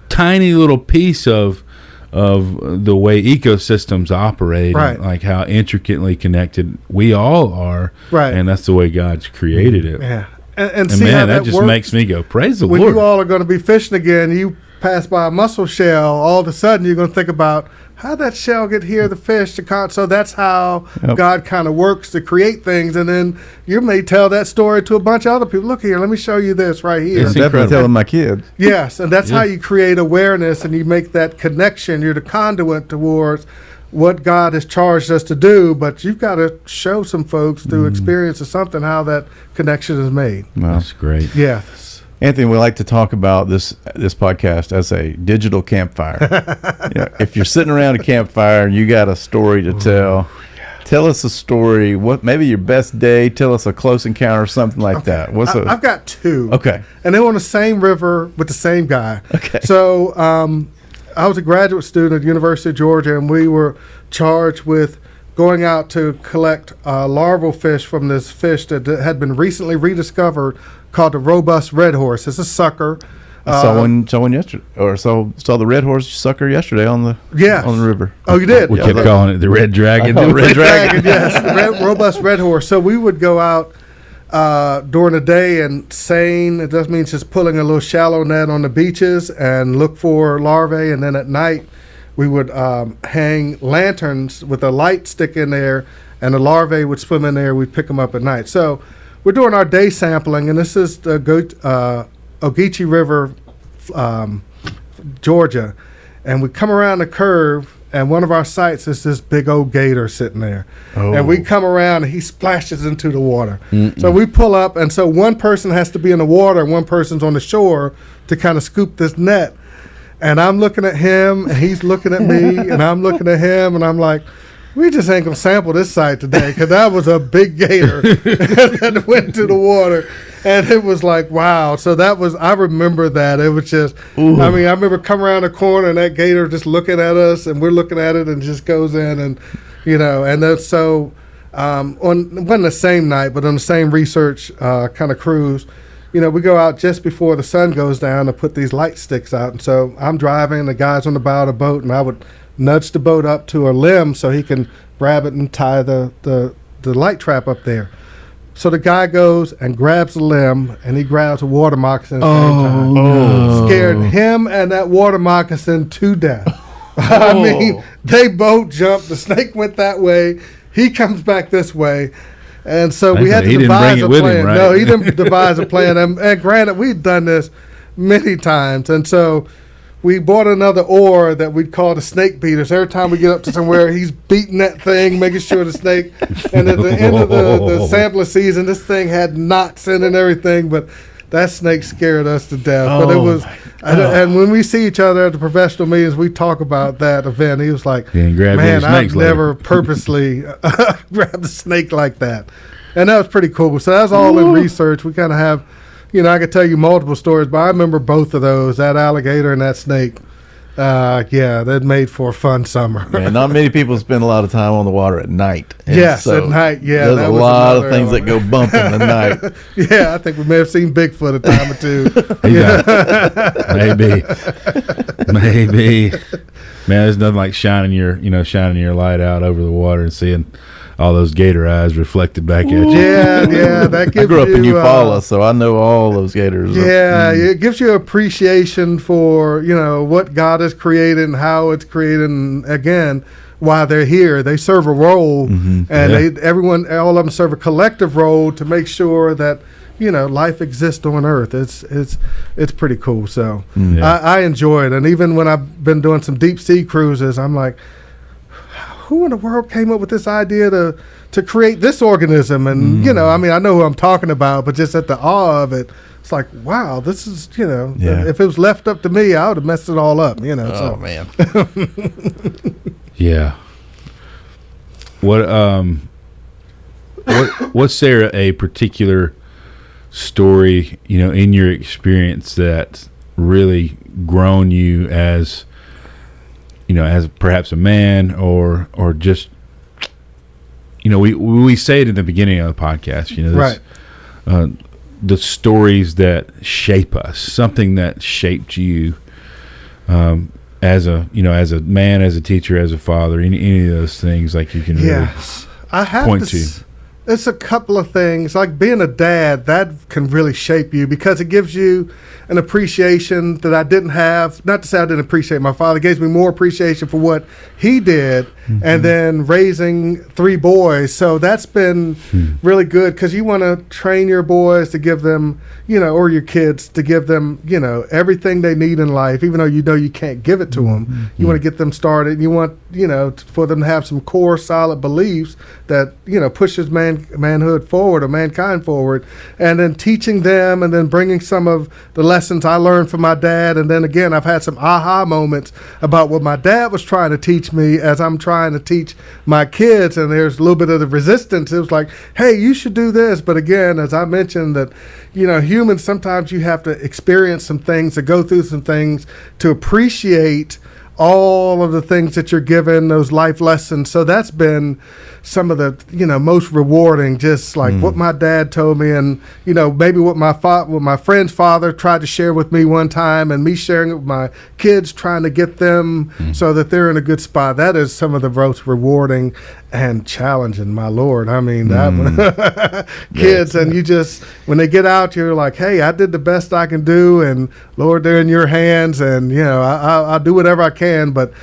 tiny little piece of the way ecosystems operate, right? And like how intricately connected we all are, right? And that's the way God's created it. Yeah, and see man, how that just works. Makes me go, praise the Lord. Lord. When you all are going to be fishing again, you pass by a mussel shell, all of a sudden you're going to think about, how'd that shell get here, the fish? So that's how God kind of works to create things. And then you may tell that story to a bunch of other people. Look here, let me show you this right here. I'm definitely telling my kids. Yes, and that's how you create awareness, and you make that connection. You're the conduit towards what God has charged us to do, but you've got to show some folks through experience or something how that connection is made. Well, that's great. Yeah. Anthony, we like to talk about this podcast as a digital campfire. If you're sitting around a campfire and you got a story to tell us a story. What maybe your best day? Tell us a close encounter or something like that. I've got two. Okay. And they're on the same river with the same guy. Okay. So I was a graduate student at the University of Georgia, and we were charged with going out to collect larval fish from this fish that had been recently rediscovered, called the robust red horse. It's a sucker. I saw one yesterday, or saw the red horse sucker yesterday on the river. Oh, you did? We kept calling it the red dragon. The red dragon. Yes, robust red horse. So we would go out during the day and seine. It just means just pulling a little shallow net on the beaches and look for larvae, and then at night we would hang lanterns with a light stick in there, and the larvae would swim in there. We'd pick them up at night. So we're doing our day sampling, and this is the Ogeechee River, Georgia. And we come around the curve, and one of our sites is this big old gator sitting there. Oh. And we come around, and he splashes into the water. So we pull up, and so one person has to be in the water, and one person's on the shore to kind of scoop this net. And I'm looking at him, and he's looking at me, and I'm looking at him, and I'm like, we just ain't gonna sample this site today because that was a big gator that went to the water, and it was like, wow. So I remember that. It was just, Ooh. I mean, I remember coming around the corner and that gator just looking at us, and we're looking at it, and just goes in, and and then so it wasn't the same night, but on the same research kind of cruise. We go out just before the sun goes down to put these light sticks out. And so I'm driving, the guy's on the bow of the boat, and I would nudge the boat up to a limb so he can grab it and tie the light trap up there. So the guy goes and grabs the limb, and he grabs a water moccasin at the same time. No. Scared him and that water moccasin to death. I mean, they both jumped. The snake went that way. He comes back this way. And so we had to devise a plan. Him, right? No, he didn't devise a plan. And granted, we'd done this many times. And so we bought another oar that we'd call the snake beaters. Every time we get up to somewhere, he's beating that thing, making sure the snake. And at the end of the sampler season, this thing had knots in it and everything. But that snake scared us to death. But it was, and when we see each other at the professional meetings, we talk about that event. He was like, man, I've never purposely grabbed a snake like that. And that was pretty cool. So that's all in research. We kind of have, I could tell you multiple stories, but I remember both of those, that alligator and that snake. That made for a fun summer. Man, not many people spend a lot of time on the water at night. Yes, at night. Yeah, there's a lot of things that go bump in the night. Yeah, I think we may have seen Bigfoot a time or two. Maybe. Man, there's nothing like shining your light out over the water and seeing all those gator eyes reflected back at you. Yeah, that gives you. I grew up in Eufaula, so I know all those gators. Yeah, it gives you appreciation for what God has created and how it's created, and again, why they're here. They serve a role, and all of them serve a collective role to make sure that life exists on Earth. It's pretty cool. So I enjoy it, and even when I've been doing some deep sea cruises, I'm like, who in the world came up with this idea to create this organism? And I know who I'm talking about, but just at the awe of it, it's like, wow, this is if it was left up to me, I would have messed it all up. Oh man. Yeah. What's there a particular story in your experience that really grown you as as perhaps a man or just we say it in the beginning of the podcast, right, the stories that shape us, something that shaped you as a man, as a teacher, as a father, any of those things, like you can really point to. It's a couple of things. Like being a dad, that can really shape you because it gives you an appreciation that I didn't have. Not to say I didn't appreciate my father. It gives me more appreciation for what he did, and then raising 3 boys. So that's been really good because you want to train your boys to give them, or your kids to give them, everything they need in life, even though you can't give it to them. You want to get them started. You want, for them to have some core solid beliefs that, pushes manhood forward or mankind forward, and then teaching them and then bringing some of the lessons I learned from my dad. And then again, I've had some aha moments about what my dad was trying to teach me as I'm trying to teach my kids. And there's a little bit of the resistance. It was like, hey, you should do this. But again, as I mentioned, that, humans, sometimes you have to experience some things, to go through some things to appreciate all of the things that you're given, those life lessons. So that's been some of the most rewarding, just like what my dad told me, and maybe what my friend's father tried to share with me one time, and me sharing it with my kids, trying to get them so that they're in a good spot. That is some of the most rewarding and challenging, my Lord. I mean, that one. Kids, and you just, when they get out, you're like, hey, I did the best I can do, and Lord, they're in your hands, and I'll do whatever I can. But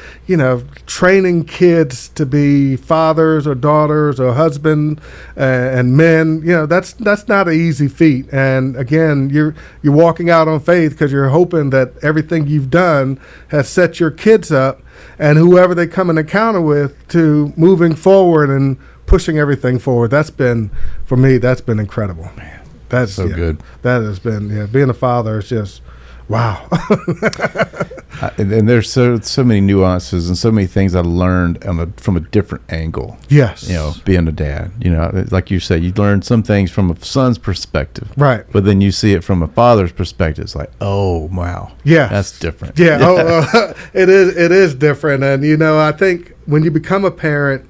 training kids to be fathers or daughters or husband and men, that's not an easy feat. And again, you're walking out on faith because you're hoping that everything you've done has set your kids up and whoever they come in encounter with to moving forward and pushing everything forward. That's been, for me, that's been incredible. Man, that's so good. That has been, being a father is just wow. And there's so many nuances and so many things I learned from a different angle. Yes. Being a dad, like you said, you learn some things from a son's perspective. Right. But then you see it from a father's perspective. It's like, oh, wow. Yeah. That's different. Yeah. It is different. And, I think when you become a parent,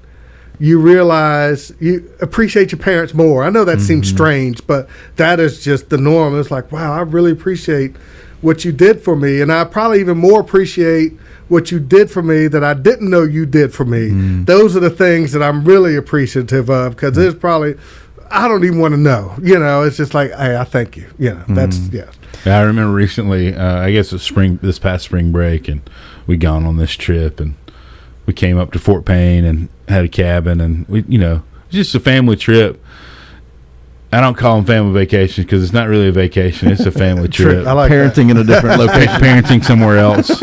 you realize you appreciate your parents more. I know that seems strange, but that is just the norm. It's like, wow, I really appreciate what you did for me, and I probably even more appreciate what you did for me that I didn't know you did for me. Those are the things that I'm really appreciative of, because there's probably, I don't even want to know. It's just like, hey, I thank you. That's yeah. I remember recently, I guess this past spring break, and we gone on this trip, and we came up to Fort Payne and had a cabin, and we, just a family trip. I don't call them family vacations because it's not really a vacation. It's a family trip. I like parenting in a different location. Parenting somewhere else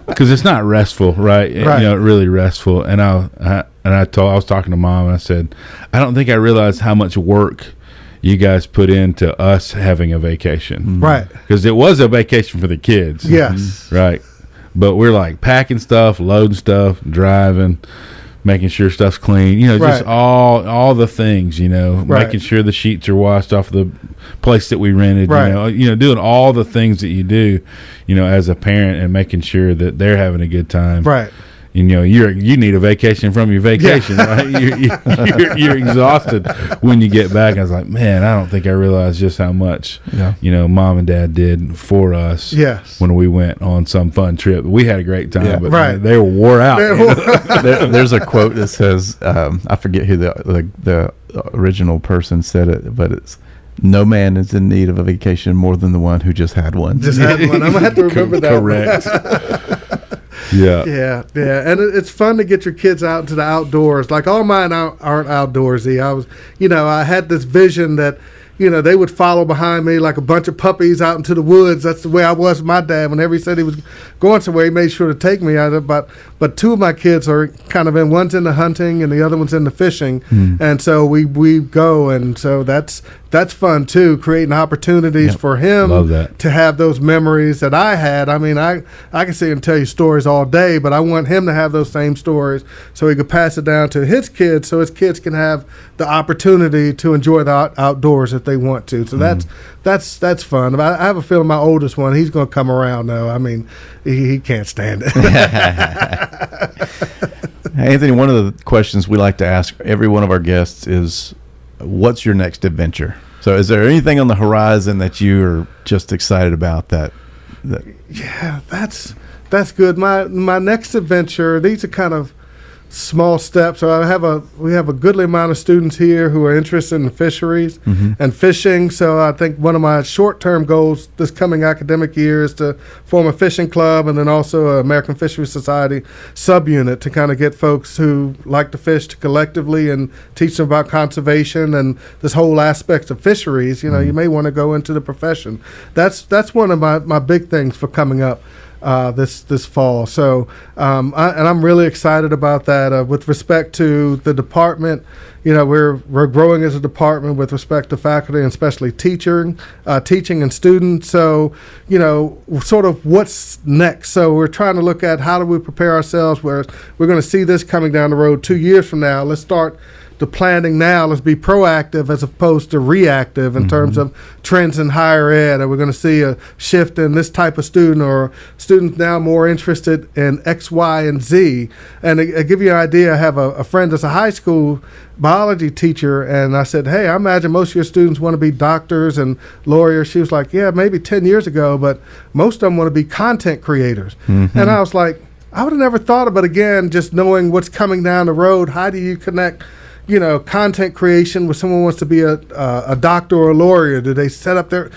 because it's not restful, right? Really restful. And I was talking to Mom, and I said, I don't think I realized how much work you guys put into us having a vacation, right? Because it was a vacation for the kids, yes, right. But we're like packing stuff, loading stuff, driving, making sure stuff's clean, just all the things, making sure the sheets are washed off the place that we rented, doing all the things that you do, as a parent, and making sure that they're having a good time. Right. You need a vacation from your vacation, right? You're exhausted when you get back. I was like, man, I don't think I realized just how much, Mom and Dad did for us. Yes. When we went on some fun trip. We had a great time, but they were wore out. There's a quote that says, I forget who the original person said it, but it's, no man is in need of a vacation more than the one who just had one. I'm gonna have to remember that. Correct. Yeah, and it's fun to get your kids out into the outdoors. Like, all mine aren't outdoorsy. I had this vision that, they would follow behind me like a bunch of puppies out into the woods. That's the way I was with my dad. Whenever he said he was going somewhere, he made sure to take me out of it. But two of my kids are kind of one's in the hunting and the other one's in the fishing. And so we go, and so that's fun too, creating opportunities for him to have those memories that I had. I mean, I can sit and tell you stories all day, but I want him to have those same stories so he could pass it down to his kids, so his kids can have the opportunity to enjoy the outdoors if they want to. So that's fun. I have a feeling my oldest one, he's going to come around though. I mean, he can't stand it. Anthony, one of the questions we like to ask every one of our guests is, what's your next adventure? So is there anything on the horizon that you are just excited about that? Yeah, that's good. My next adventure, these are kind of small steps. So we have a goodly amount of students here who are interested in fisheries and fishing. So I think one of my short-term goals this coming academic year is to form a fishing club, and then also an American Fisheries Society subunit to kind of get folks who like to fish to collectively and teach them about conservation and this whole aspect of fisheries. You may want to go into the profession. That's one of my big things for coming up this fall. So I'm really excited about that. With respect to the department, we're growing as a department with respect to faculty and especially teaching and students. So sort of what's next. So we're trying to look at how do we prepare ourselves. We're going to see this coming down the road 2 years from now. Let's start the planning now. Let's be proactive as opposed to reactive in terms of trends in higher ed. Are we going to see a shift in this type of student, or students now more interested in X, Y, and Z? And to give you an idea, I have a friend that's a high school biology teacher, and I said, hey, I imagine most of your students want to be doctors and lawyers. She was like, yeah, maybe 10 years ago, but most of them want to be content creators. And I was like, I would have never thought of it. Again, just knowing what's coming down the road, how do you connect content creation with someone who wants to be a doctor or a lawyer? Do they set up their,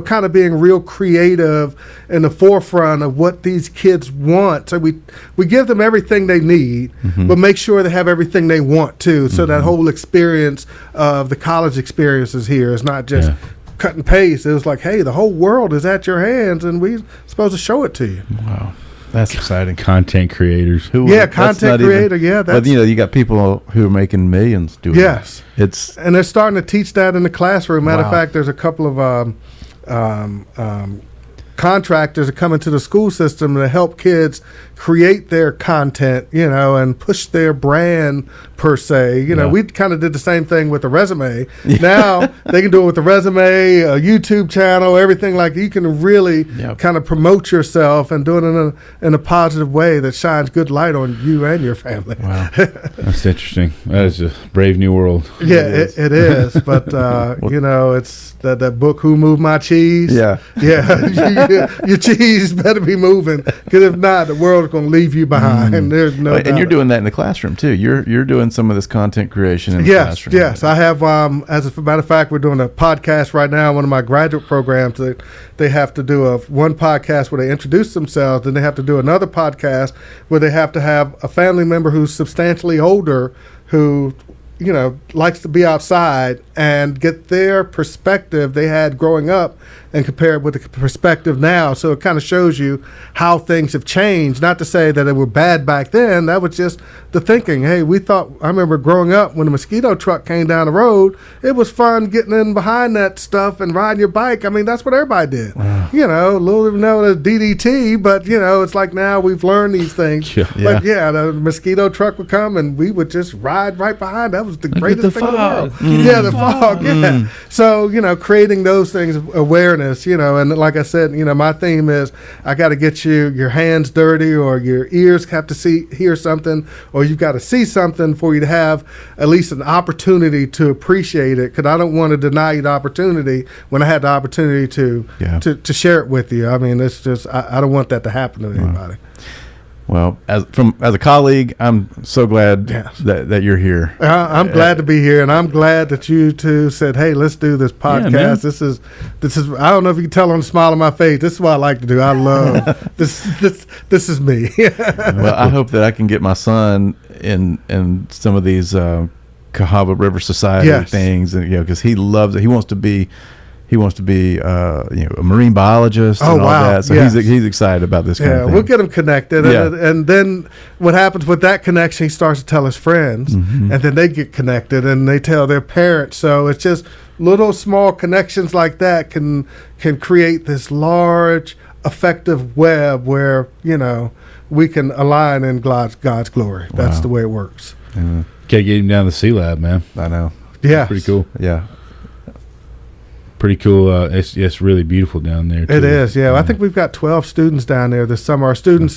kind of being real creative in the forefront of what these kids want? So we give them everything they need, but make sure they have everything they want too. So that whole experience of the college experience is here. It's not just cut and paste. It was like, hey, the whole world is at your hands, and we're supposed to show it to you. Wow. That's exciting. Content creators. Content creator. But you got people who are making millions doing that. And they're starting to teach that in the classroom. Matter of fact, there's a couple of contractors that come into the school system to help kids create their content, and push their brand per se. We kind of did the same thing with the resume. Now they can do it with the resume, a YouTube channel, everything like that. You can really kind of promote yourself and do it in a positive way that shines good light on you and your family. Wow, that's interesting. That is a brave new world. Yeah, it is. But it's that book, Who Moved My Cheese? Yeah. Your cheese better be moving, because if not, the world's going to leave you behind. There's no doubt. And you're doing that in the classroom too. You're doing some of this content creation in the classroom. Yes, I have. As a matter of fact, we're doing a podcast right now. One of my graduate programs, they have to do one podcast where they introduce themselves, then they have to do another podcast where they have to have a family member who's substantially older who likes to be outside and get their perspective they had growing up and compare it with the perspective now. So it kind of shows you how things have changed. Not to say that they were bad back then. That was just the thinking. Hey, I remember growing up when the mosquito truck came down the road, it was fun getting in behind that stuff and riding your bike. I mean, that's what everybody did. Wow. A little the DDT, but it's like now we've learned these things. But the mosquito truck would come and we would just ride right behind. That was the greatest thing in the world. The fog. Yeah. So, creating those things of awareness, and like I said, my theme is I got to get your hands dirty, or your ears have to hear something, or you've got to see something for you to have at least an opportunity to appreciate it, because I don't want to deny you the opportunity when I had the opportunity to share it with you. I mean, it's just, I don't want that to happen to anybody. Well, as a colleague, I'm so glad that you're here. I'm glad to be here, and I'm glad that you two said, "Hey, let's do this podcast." Yeah, this is. I don't know if you can tell on the smile on my face. This is what I like to do. I love this. This is me. Well, I hope that I can get my son in some of these Cahaba River Society things, and because he loves it. He wants to be a marine biologist and all that. So he's excited about this kind of thing. We'll get him connected. And then what happens with that connection, he starts to tell his friends, and then they get connected and they tell their parents. So it's just little small connections like that can create this large, effective web where, we can align in God's glory. Wow. That's the way it works. Can't get him down to the Sea Lab, man. I know. Yeah. Pretty cool. Yeah. Pretty cool. It's really beautiful down there too. It is, yeah. I think we've got 12 students down there this summer. Our students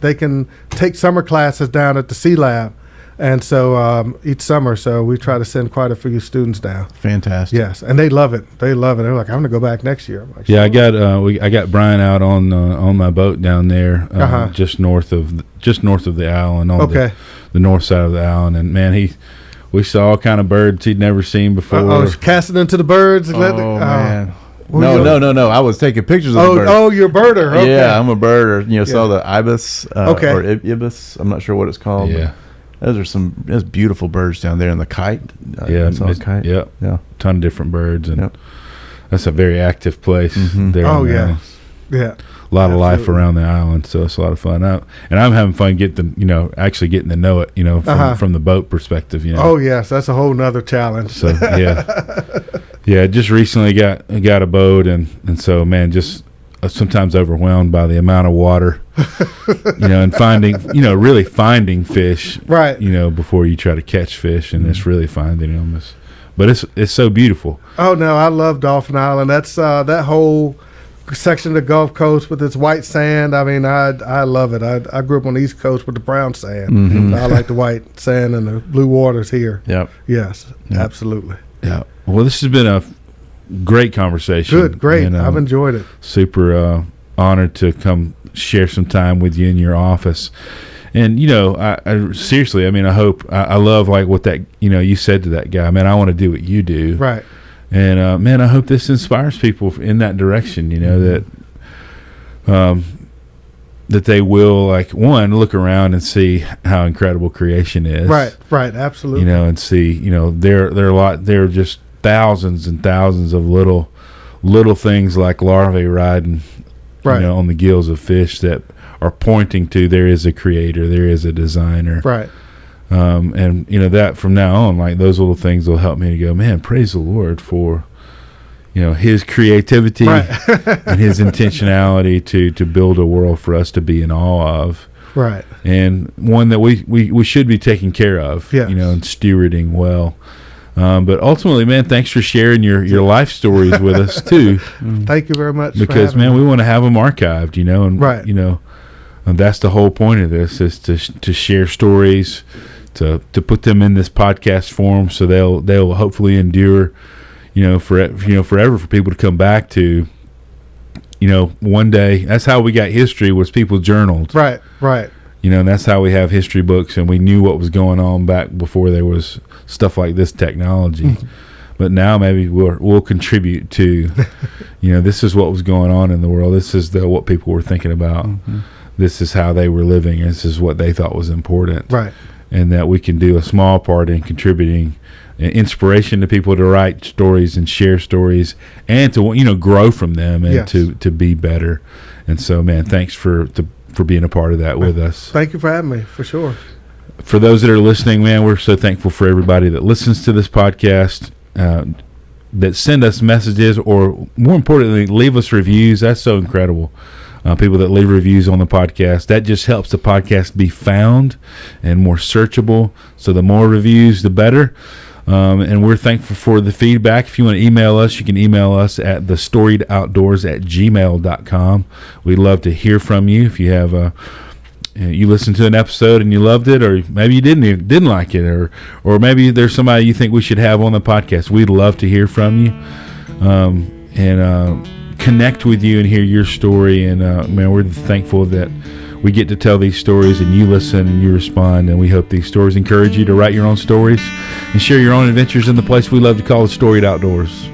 they can take summer classes down at the Sea Lab, and so each summer, so we try to send quite a few students down. Fantastic. Yes, and they love it. They're like, I'm going to go back next year. I'm like, yeah, sure. I got Brian out on my boat down there, just north of the island, on the north side of the island, and man, we saw all kind of birds he'd never seen before. Casting into the birds. Man. No. I was taking pictures of the birds. Oh, you're a birder. Okay. Yeah, I'm a birder. Saw the ibis or ibis. I'm not sure what it's called. Yeah. There's beautiful birds down there, and the kite. Kite. Yeah. Ton of different birds, and that's a very active place there. Oh, yeah. Yeah. A lot of life around the island, so it's a lot of fun. And I'm having fun actually getting to know it, from the boat perspective. Oh yes, that's a whole nother challenge. So just recently got a boat, and so man, just sometimes overwhelmed by the amount of water, and finding really finding fish, right? Before you try to catch fish, and it's really finding them. But it's so beautiful. Oh no, I love Dolphin Island. That's that whole section of the Gulf Coast with its white sand. I mean, I love it. I grew up on the East Coast with the brown sand. I like the white sand and the blue waters here. Yep. Yes, absolutely. Yeah. Well, this has been a great conversation. Good, great. And, I've enjoyed it. Super honored to come share some time with you in your office. And, I seriously, I hope, I love like what that, you said to that guy, man, I want to do what you do. Right. And, man, I hope this inspires people in that direction, that they will, like, one, look around and see how incredible creation is. Right, absolutely. And see, there are just thousands and thousands of little things like larvae riding, on the gills of fish that are pointing to there is a creator, there is a designer. Right. And that from now on, like those little things will help me to go, man, praise the Lord for his creativity Right. and his intentionality to build a world for us to be in awe of. Right. And one that we should be taking care of, Yes. and stewarding well. But ultimately, man, thanks for sharing your life stories with us too. Thank you very much. Because, man, we want to have them archived, and Right. and that's the whole point of this, is to share stories, to put them in this podcast form, so they'll hopefully endure, forever, for people to come back to. One day. That's how we got history, was people journaled. Right. Right. And that's how we have history books, and we knew what was going on back before there was stuff like this technology. But now maybe we'll contribute to, this is what was going on in the world. This is what people were thinking about. Mm-hmm. This is how they were living. This is what they thought was important. Right. And that we can do a small part in contributing inspiration to people to write stories and share stories, and to grow from them, and Yes. to be better. And so, man, thanks for being a part of that with us. Thank you for having me, for sure. For those that are listening, man, we're so thankful for everybody that listens to this podcast, that send us messages, or more importantly, leave us reviews. That's so incredible. People that leave reviews on the podcast, that just helps the podcast be found and more searchable. So the more reviews, the better. And we're thankful for the feedback. If you want to email us, you can email us at thestoriedoutdoors@gmail.com. We'd love to hear from you. If you have you listened to an episode and you loved it, or maybe you didn't like it, or maybe there's somebody you think we should have on the podcast, we'd love to hear from you, and connect with you and hear your story. And man, we're thankful that we get to tell these stories, and you listen and you respond, and we hope these stories encourage you to write your own stories and share your own adventures in the place we love to call the Storied Outdoors.